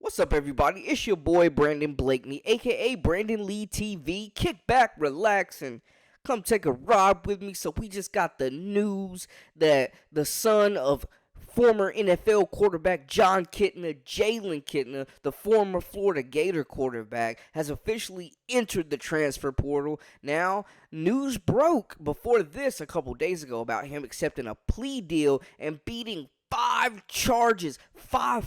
What's up, everybody? It's your boy Brandon Blakeney, aka Brandon Lee TV. Kick back, relax, and come take a ride with me. So we just got the news that the son of former NFL quarterback John Kitna, Jalen Kitna, the former Florida Gator quarterback, has officially entered the transfer portal. Now, news broke before this a couple days ago about him accepting a plea deal and beating five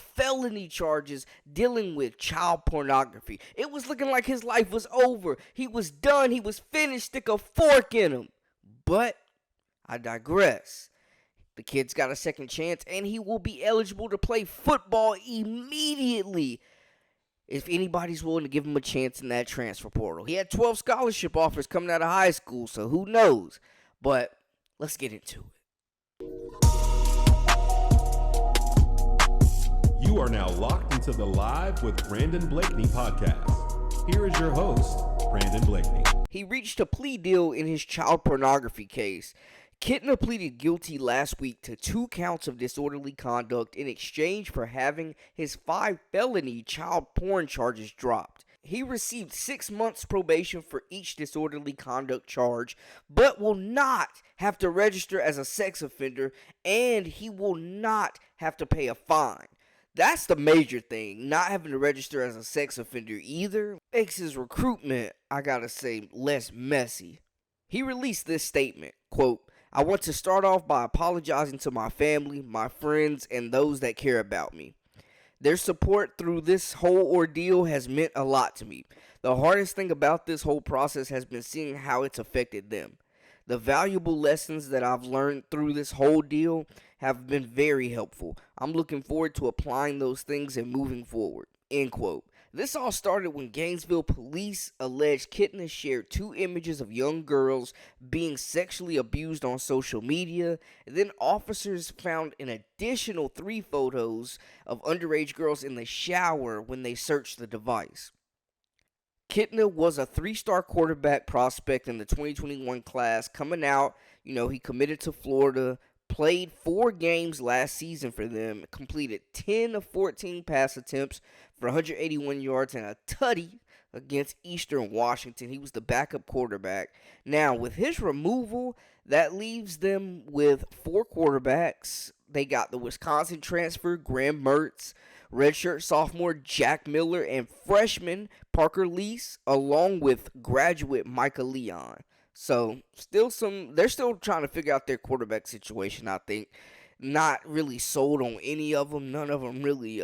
felony charges dealing with child pornography. It was looking like his life was over. He was done. He was finished. Stick a fork in him. But I digress. The kid's got a second chance, and he will be eligible to play football immediately if anybody's willing to give him a chance in that transfer portal. He had 12 scholarship offers coming out of high school, so who knows? But let's get into it. You are now locked into the Live with Brandon Blakeney podcast. Here is your host, Brandon Blakeney. He reached a plea deal in his child pornography case. Kitna pleaded guilty last week to 2 counts of disorderly conduct in exchange for having his 5 felony child porn charges dropped. He received 6 months probation for each disorderly conduct charge, but will not have to register as a sex offender, and he will not have to pay a fine. That's the major thing, not having to register as a sex offender either. Makes his recruitment, I gotta say, less messy. He released this statement, quote, "I want to start off by apologizing to my family, my friends, and those that care about me. Their support through this whole ordeal has meant a lot to me. The hardest thing about this whole process has been seeing how it's affected them. The valuable lessons that I've learned through this whole deal have been very helpful. I'm looking forward to applying those things and moving forward." End quote. This all started when Gainesville police alleged Kitna shared 2 images of young girls being sexually abused on social media. And then officers found an additional 3 photos of underage girls in the shower when they searched the device. Kitna was a 3-star quarterback prospect in the 2021 class coming out. He committed to Florida, played 4 games last season for them, completed 10 of 14 pass attempts for 181 yards and a tutty against Eastern Washington. He was the backup quarterback. Now, with his removal, that leaves them with 4 quarterbacks. They got the Wisconsin transfer, Graham Mertz, redshirt sophomore Jack Miller, and freshman Parker Lease, along with graduate Micah Leon. So, they're still trying to figure out their quarterback situation, I think. Not really sold on any of them. None of them really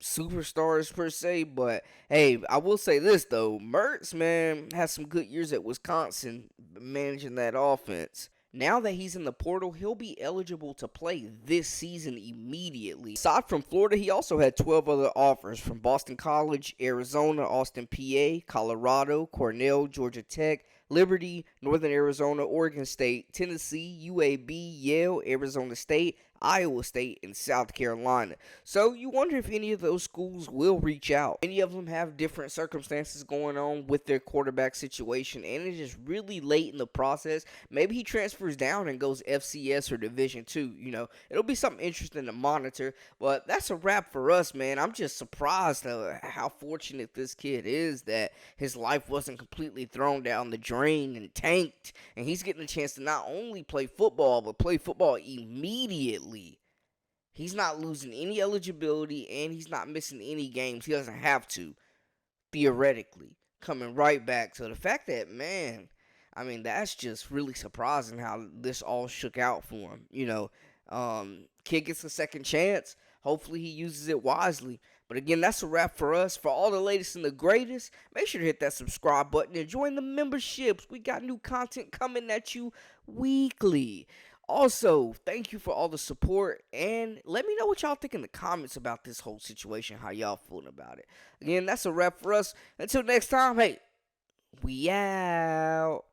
superstars per se. But, hey, I will say this, though. Mertz, man, has some good years at Wisconsin managing that offense. Now that he's in the portal, he'll be eligible to play this season immediately. Aside from Florida, he also had 12 other offers from Boston College, Arizona, Austin, PA, Colorado, Cornell, Georgia Tech, Liberty, Northern Arizona, Oregon State, Tennessee, UAB, Yale, Arizona State, Iowa State, and South Carolina. So you wonder if any of those schools will reach out. Many of them have different circumstances going on with their quarterback situation, and it is really late in the process. Maybe he transfers down and goes FCS or Division II. It'll be something interesting to monitor. But that's a wrap for us, man. I'm just surprised how fortunate this kid is that his life wasn't completely thrown down the drain and tanked, and he's getting a chance to not only play football, but play football immediately. He's not losing any eligibility, and he's not missing any games. He doesn't have to, theoretically, coming right back. So the fact that, man, that's just really surprising how this all shook out for him. Kid gets a second chance. Hopefully he uses it wisely. But again, that's a wrap for us. For all the latest and the greatest, make sure to hit that subscribe button and join the memberships. We got new content coming at you weekly. Also, thank you for all the support, and let me know what y'all think in the comments about this whole situation, how y'all feeling about it. Again, that's a wrap for us. Until next time, hey, we out.